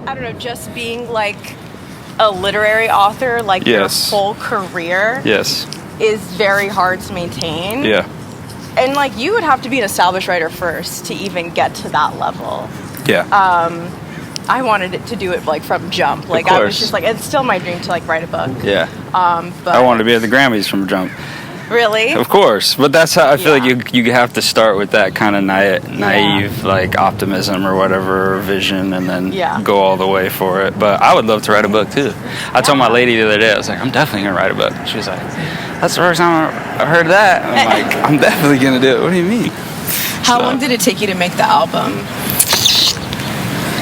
I don't know, just being like a literary author, like your whole career is very hard to maintain. Yeah. And like you would have to be an established writer first to even get to that level. Yeah. I wanted it to do it like from jump. Like I was just like, it's still my dream to like write a book. Yeah. But I wanted to be at the Grammys from jump. Really? Of course, but that's how I feel like you have to start with that kind of naive like optimism or whatever, or vision, and then go all the way for it. But I would love to write a book too. I told my lady the other day, I was like, I'm definitely gonna write a book. She was like, that's the first time I heard that. I'm like, I'm definitely gonna do it. What do you mean? How long did it take you to make the album?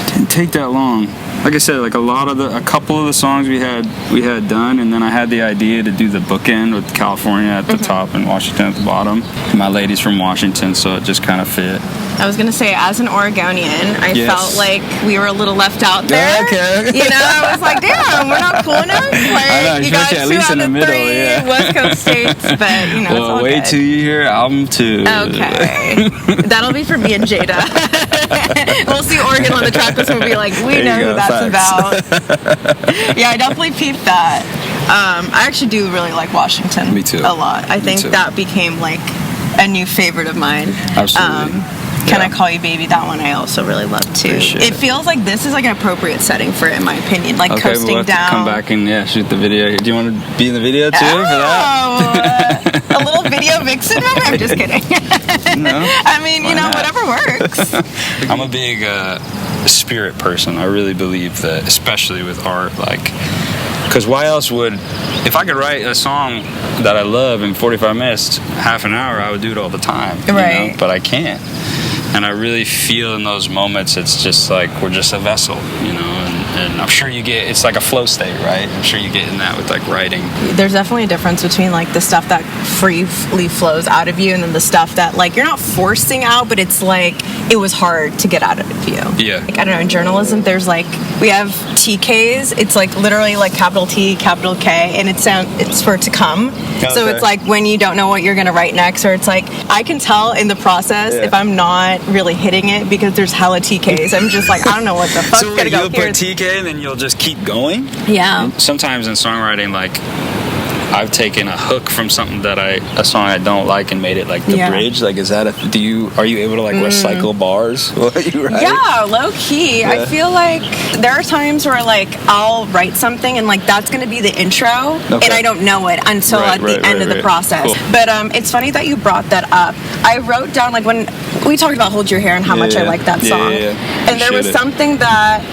It didn't take that long. Like I said, like a couple of the songs we had done, and then I had the idea to do the bookend with California at the top and Washington at the bottom. My lady's from Washington, so it just kind of fit. I was gonna say, as an Oregonian, I felt like we were a little left out there. Yeah, okay. You know, I was like, damn, we're not cool enough. Like, I know, you got at least in the middle, West Coast states, but you know, well, it's all wait good. till you hear album 2. Okay, that'll be for me and Jada. We'll see Oregon on the track list and we'll be like, we know who that's about. Yeah, I definitely peeped that. I actually do really like Washington. Me too. A lot. I think that became like a new favorite of mine. Absolutely. Can I Call You Baby? That one I also really love too. It feels like this is like an appropriate setting for it, in my opinion. Like coasting we'll have down. To come back and shoot the video. Do you want to be in the video too for that? A little video vixen moment? I'm just kidding. No. I mean, whatever works. I'm a big spirit person. I really believe that, especially with art, like, because why else would, if I could write a song that I love in 45 minutes, half an hour, I would do it all the time. Right. But I can't. And I really feel in those moments, it's just like we're just a vessel, and I'm sure it's like a flow state, right? I'm sure you get in that with like writing. There's definitely a difference between like the stuff that freely flows out of you and then the stuff that like you're not forcing out, but it's like it was hard to get out of you. Yeah. Like, I don't know, in journalism, there's like, we have TKs. It's like literally like capital T, capital K, and it's for it to come. Okay. So it's like when you don't know what you're going to write next, or it's like, I can tell in the process if I'm not really hitting it because there's hella TKs. I'm just like, I don't know what the fuck's going to go here. So you'll put TK and then you'll just keep going? Yeah. And sometimes in songwriting, like, I've taken a hook from something a song I don't like and made it like the bridge. Like, is that are you able to like recycle bars while you write? Yeah, low key. I feel like there are times where like I'll write something and like that's going to be the intro and I don't know it until at the end of the process. Cool. But it's funny that you brought that up. I wrote down like when we talked about Hold Your Hair and how much I like that song. And there was something that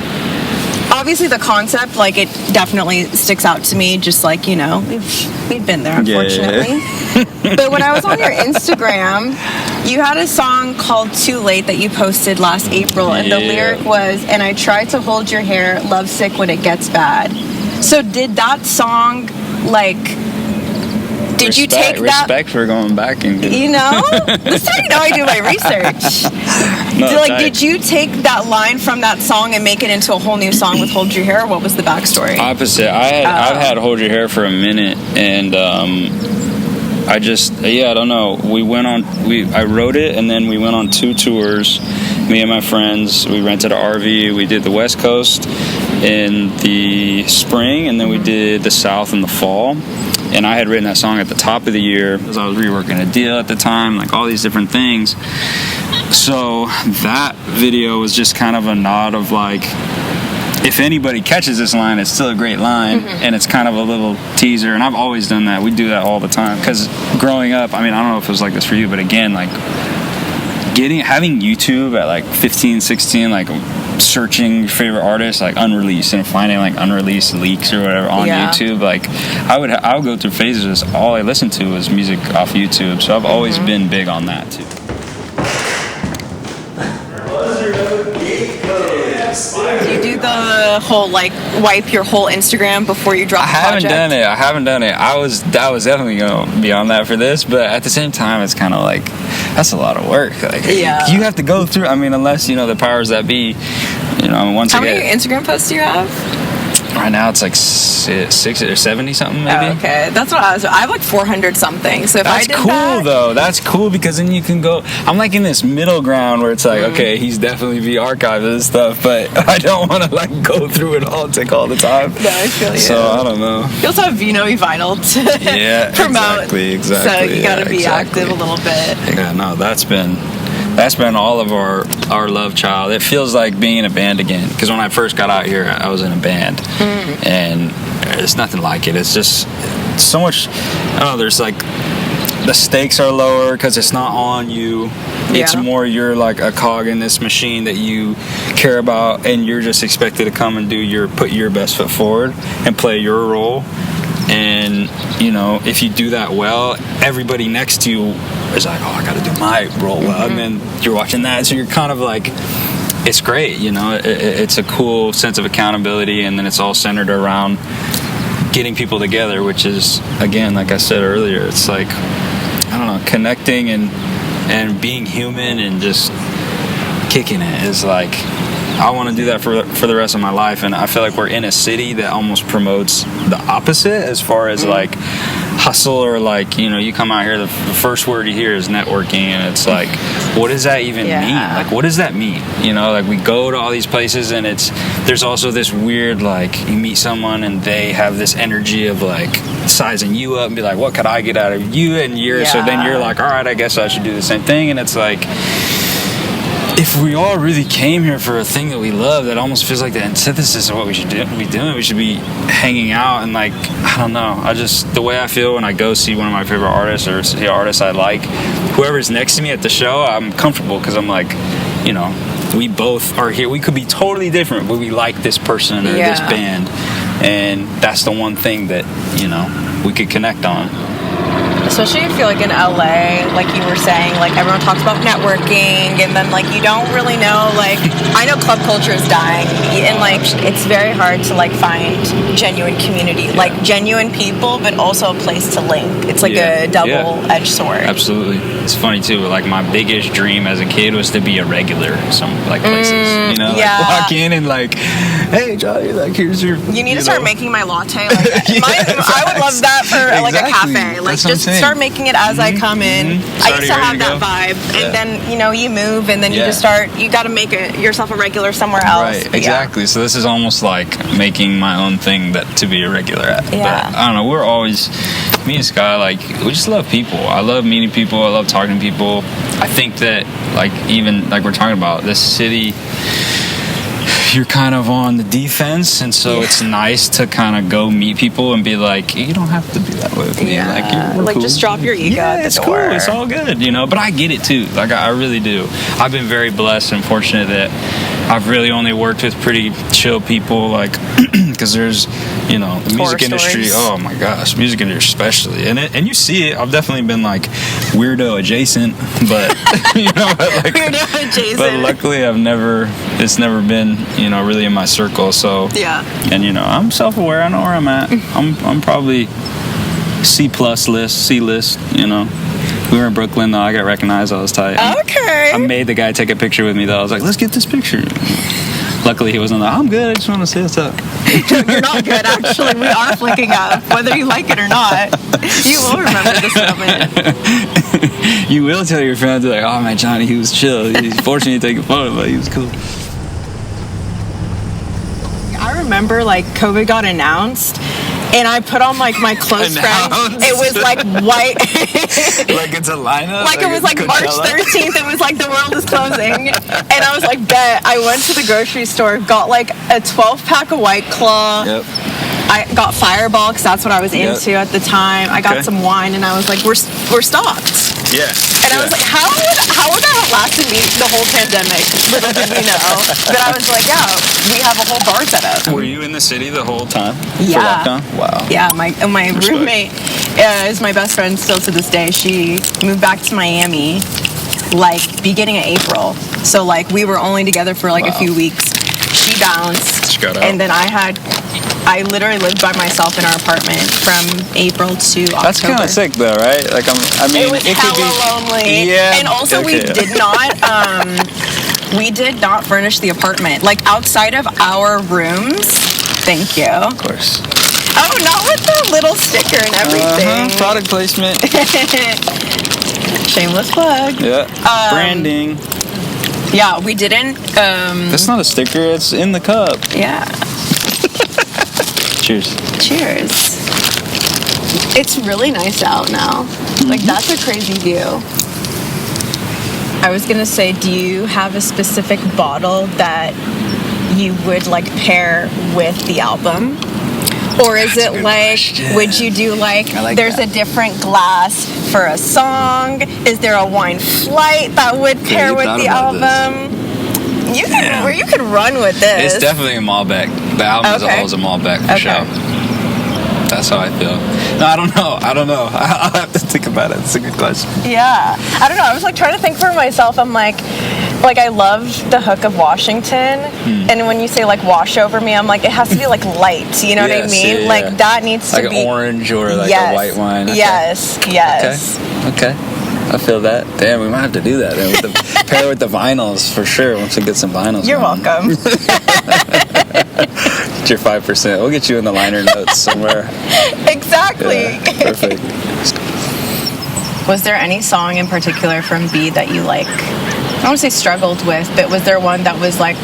obviously the concept, like, it definitely sticks out to me, just like, we've been there, unfortunately. But when I was on your Instagram, you had a song called Too Late that you posted last April, and the lyric was, and I try to hold your hair, lovesick when it gets bad. So did that song, like, did you take that? Respect for going back and... This is how I do my research. Did you take that line from that song and make it into a whole new song with Hold Your Hair? Or what was the backstory? Opposite. I've had Hold Your Hair for a minute, and I don't know. I wrote it, and then we went on 2 tours. Me and my friends, we rented an RV. We did the West Coast in the spring, and then we did the South in the fall. And I had written that song at the top of the year because I was reworking a deal at the time, like all these different things. So that video was just kind of a nod of like, if anybody catches this line, it's still a great line, and it's kind of a little teaser. And I've always done that. We do that all the time. Because growing up, I mean, I don't know if it was like this for you, but again, like having YouTube at like 15, 16, like searching your favorite artists, like unreleased, and finding like unreleased leaks or whatever on YouTube. Like I would go through phases. All I listened to was music off YouTube. So I've always been big on that too. Do you do the whole like wipe your whole Instagram before you drop a project? I haven't done it. I was definitely gonna be on that for this, but at the same time, it's kind of like that's a lot of work. Like you have to go through. I mean, unless the powers that be, once how many Instagram posts do you have? Right now it's like 60 or 70 something maybe. Oh, okay, that's what I have like 400 something. So if that's I did cool though. That's cool because then you can go. I'm like in this middle ground where it's like, okay, he's definitely be archived this stuff, but I don't want to like go through it all, take all the time. No, I feel you. So I don't know. You also have vinyl to promote. Exactly. So you got to be active a little bit. Yeah, no, that's been all of our love child. It feels like being in a band again. Because when I first got out here, I was in a band, and it's nothing like it. It's just so much. I don't know. There's like the stakes are lower because it's not on you. It's more you're like a cog in this machine that you care about, and you're just expected to come and put your best foot forward and play your role. And if you do that well, everybody next to you is like, oh, I got to do my role well, and then you're watching that, so you're kind of like, it's great, it's a cool sense of accountability, and then it's all centered around getting people together, which is, again, like I said earlier, it's like, I don't know, connecting and being human and just kicking it is like, I want to do that for the rest of my life. And I feel like we're in a city that almost promotes the opposite as far as like hustle, or like, you come out here, the first word you hear is networking, and it's like, what does that even mean? Like, what does that mean? Like we go to all these places, and there's also this weird, like, you meet someone and they have this energy of like sizing you up and be like, what could I get out of you? And so then you're like, all right, I guess I should do the same thing. And it's like, if we all really came here for a thing that we love, that almost feels like the antithesis of what we should be doing. We should be hanging out and, like, I don't know. The way I feel when I go see one of my favorite artists or see artists I like, whoever's next to me at the show, I'm comfortable because I'm like, we both are here. We could be totally different, but we like this person or this band. And that's the one thing that, we could connect on. Especially I feel like in LA, like you were saying, like everyone talks about networking, and then like you don't really know, like I know club culture is dying, and like it's very hard to like find genuine community, like genuine people, but also a place to link. It's like a double-edged sword. Absolutely. It's funny too, like my biggest dream as a kid was to be a regular some like places, like walk in and like, hey Johnny, like here's your. You need to start making my latte. Like I would love that for like a cafe, like just start making it as I come in. I used to have that vibe, and then you move, and then you just start. You got to make yourself a regular somewhere else. Right, exactly. So this is almost like making my own thing to be a regular at. Yeah. But I don't know. We're always, me and Sky, like we just love people. I love meeting people. I love talking to people. I think that like even like we're talking about this city, you're kind of on the defense, and so it's nice to kind of go meet people and be like, you don't have to be that way with me. Like, cool. Just drop your ego at the it's door. Cool. It's all good, But I get it too. Like I really do. I've been very blessed and fortunate that I've really only worked with pretty chill people, like because there's, the music industry. Oh my gosh, music industry especially, and you see it. I've definitely been like weirdo adjacent, but weirdo adjacent. But luckily, it's never been really in my circle. So and I'm self-aware. I know where I'm at. I'm probably C+ list, C list. We were in Brooklyn though. I got recognized. I was tight. Okay. I made the guy take a picture with me though. I was like, let's get this picture. Luckily, he wasn't like, I'm good. I just want to say what's up. You're not good, actually. We are flicking up, whether you like it or not. You will remember this moment. You will tell your friends, like, oh, man, Johnny, he was chill. He's fortunate to take a photo, but he was cool. I remember, like, COVID got announced, and I put on, like, my close friends. It was, like, white. Like it's a lineup? Like it was, like, March 13th. It was, like, the world is closing. And I was, like, bet. I went to the grocery store, got, like, a 12-pack of White Claw. Yep. I got Fireball, because that's what I was into at the time. I got some wine, and I was like, we're stocked. Yeah. And I was like, how would that have lasted me the whole pandemic? Little did we know. But I was like, we have a whole bar set up. Were you in the city the whole time? Yeah. For lockdown? Wow. Yeah, my roommate is my best friend still to this day. She moved back to Miami, like, beginning of April. So, like, we were only together for, like, a few weeks. She bounced. She got out. And then I literally lived by myself in our apartment from April to October. That's kind of sick, though, right? Like, it was hella lonely. Yeah. And also, we did not furnish the apartment. Like, outside of our rooms, Thank you. Of course. Oh, not with the little sticker and everything. Product placement. Shameless plug. Yeah. Branding. Yeah, we didn't. That's not a sticker. It's in the cup. Yeah. Cheers. Cheers. It's really nice out now. Like, that's a crazy view. I was gonna say, do you have a specific bottle that you would like pair with the album? Or is it like, question. Would you do like there's a different glass for a song? Is there a wine flight that would pair with the album? You could run with this. It's definitely a Malbec. The album as a whole is a Malbec for sure. That's how I feel. No, I don't know. I'll have to think about it. It's a good question. Yeah. I don't know. I was like trying to think for myself. I'm like I love the hook of Washington. And when you say like wash over me, I'm like, it has to be like light. You know what I mean? Yeah. Like that needs to be. Like orange or like a white wine. Okay. Yes. Okay. I feel that. Damn, we might have to do that. Pair with the vinyls for sure once we get some vinyls. You're welcome. Get your 5%. We'll get you in the liner notes somewhere. Exactly. Yeah, perfect. Was there any song in particular from B that you like, I don't want to say struggled with, but was there one that was like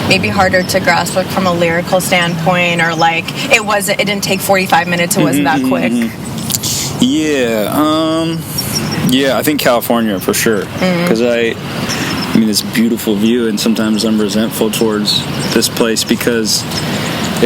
maybe harder to grasp like, from a lyrical standpoint, or like it didn't take 45 minutes, it wasn't that quick? Yeah, I think California for sure, because I mean this beautiful view, and sometimes I'm resentful towards this place because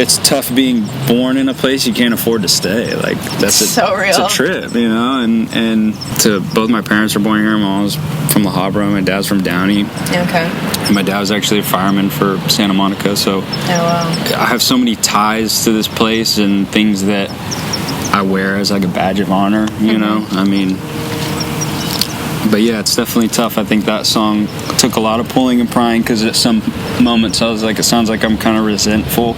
it's tough being born in a place you can't afford to stay. Like that's so real. It's a trip, you know. And to both my parents were born here. My mom was from La Habra, my dad's from Downey. Okay. And my dad was actually a fireman for Santa Monica, so I have so many ties to this place and things that I wear as like a badge of honor, you know. I mean, but yeah, it's definitely tough. I think that song took a lot of pulling and prying because at some moments I was like, it sounds like I'm kind of resentful,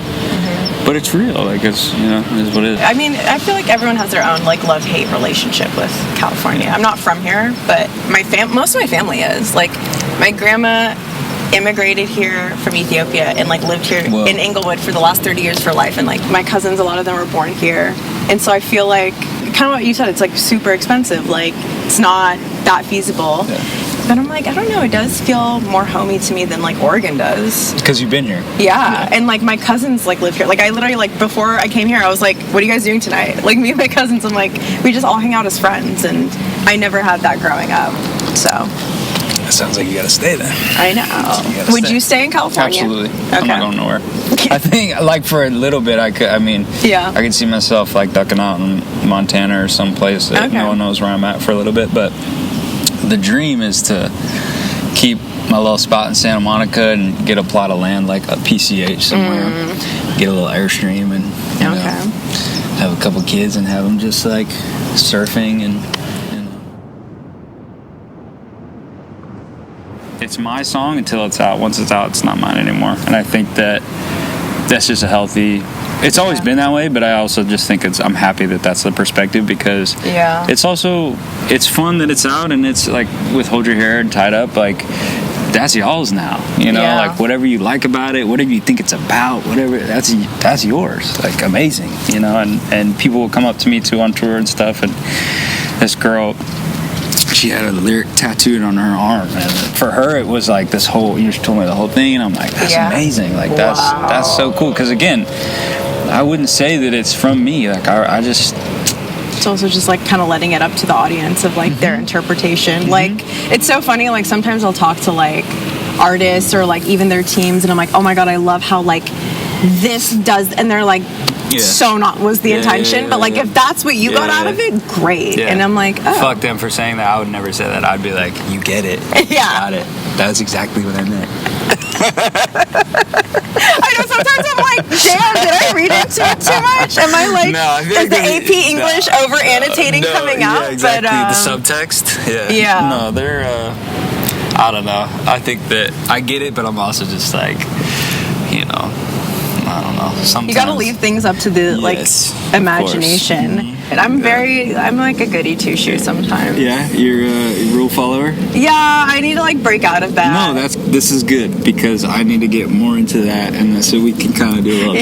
but it's real. Like it's, you know, it is what it is. I mean, I feel like everyone has their own like love-hate relationship with California. I'm not from here, but most of my family is. Like my grandma immigrated here from Ethiopia and like lived here in Inglewood for the last 30 years of her life, and like my cousins, a lot of them were born here, and so I feel like kind of what you said, it's like super expensive, like it's not that feasible. But I'm like, I don't know, it does feel more homey to me than like Oregon does. Because you've been here. Yeah, and like my cousins like live here. Like I literally like before I came here, I was like, what are you guys doing tonight? Like me and my cousins, I'm like, we just all hang out as friends, and I never had that growing up. So it sounds like you gotta stay then. I know. Would you stay in California? Absolutely. Okay. I'm not going nowhere. I think like for a little bit I could see myself like ducking out in Montana or someplace that no one knows where I'm at for a little bit, but the dream is to keep my little spot in Santa Monica and get a plot of land like a PCH somewhere, get a little Airstream, and you know, have a couple kids and have them just like surfing and. It's my song until it's out. Once it's out, it's not mine anymore. And I think that's just a healthy. It's always been that way, but I also just think I'm happy that that's the perspective, because it's fun that it's out, and it's like with Hold Your Hair and Tied Up, like that's y'all's now. You know, like whatever you like about it, whatever you think it's about, whatever that's yours. Like amazing, you know. And people will come up to me too on tour and stuff, and this girl, she had a lyric tattooed on her arm, and for her it was like this whole, you just told me the whole thing, and I'm like, that's amazing, like that's so cool, because again, I wouldn't say that it's from me, like I just, it's also just like kind of letting it up to the audience of like their interpretation. Like it's so funny, like sometimes I'll talk to like artists or like even their teams, and I'm like, oh my god, I love how like this does, and they're like, so not was the intention, but like if that's what you got out of it, great. And I'm like, oh, fuck them for saying that. I would never say that. I'd be like, you get it, you got it, that's exactly what I meant. I know, sometimes I'm like, damn, did I read into it too much? Am I like, is the AP English over annotating coming out? Exactly. But the subtext, no, they're I don't know, I think that I get it, but I'm also just like, you know, I don't know. Sometimes you got to leave things up to the like imagination. I'm like a goody two-shoes sometimes. Yeah, you're a rule follower? Yeah, I need to like break out of that. No, this is good because I need to get more into that, and so we can kind of do a little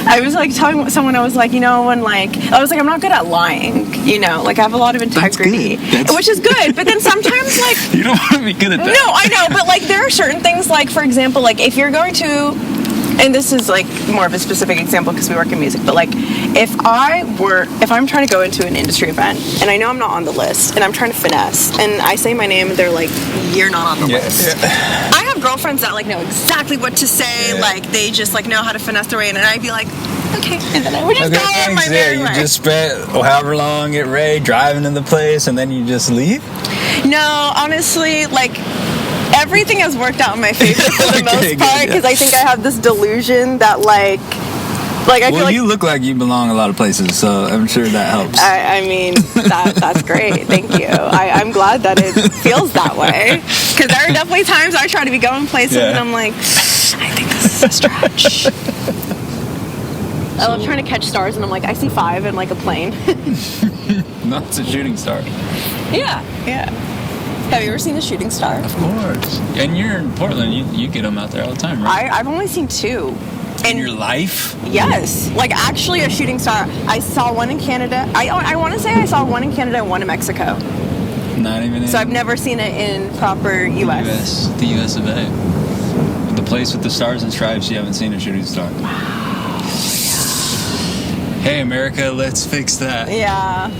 I was like telling someone, I was like, you know, when like, I was like, I'm not good at lying, you know, like I have a lot of integrity, which is good, but then sometimes like... You don't want to be good at that. No, I know, but like there are certain things, like for example, like if you're going to... And this is like more of a specific example because we work in music, but like if I'm trying to go into an industry event and I know I'm not on the list and I'm trying to finesse and I say my name and they're like, you're not on the list. Yeah. I have girlfriends that like know exactly what to say, like they just like know how to finesse their way in, and I'd be like, okay, and then I would just go on my merry way. You just spent however long at Ray driving to the place and then you just leave? No, honestly, like everything has worked out in my favor for the most part because I think I have this delusion that like I feel like you look like you belong a lot of places, so I'm sure that helps. I mean that's great. Thank you. I'm glad that it feels that way because there are definitely times I try to be going places and I'm like, I think this is a stretch. I love trying to catch stars and I'm like, I see 5 in like a plane. No, it's a shooting star. Yeah. Have you ever seen a shooting star? Of course. And you're in Portland. You get them out there all the time, right? I've only seen 2. In your life? Yes. Like, actually, a shooting star. I saw one in Canada. I want to say I saw one in Canada and one in Mexico. Not even in... So I've never seen it in proper U.S. The U.S. of A. The place with the stars and stripes, you haven't seen a shooting star. Wow. Hey, America, let's fix that. Yeah.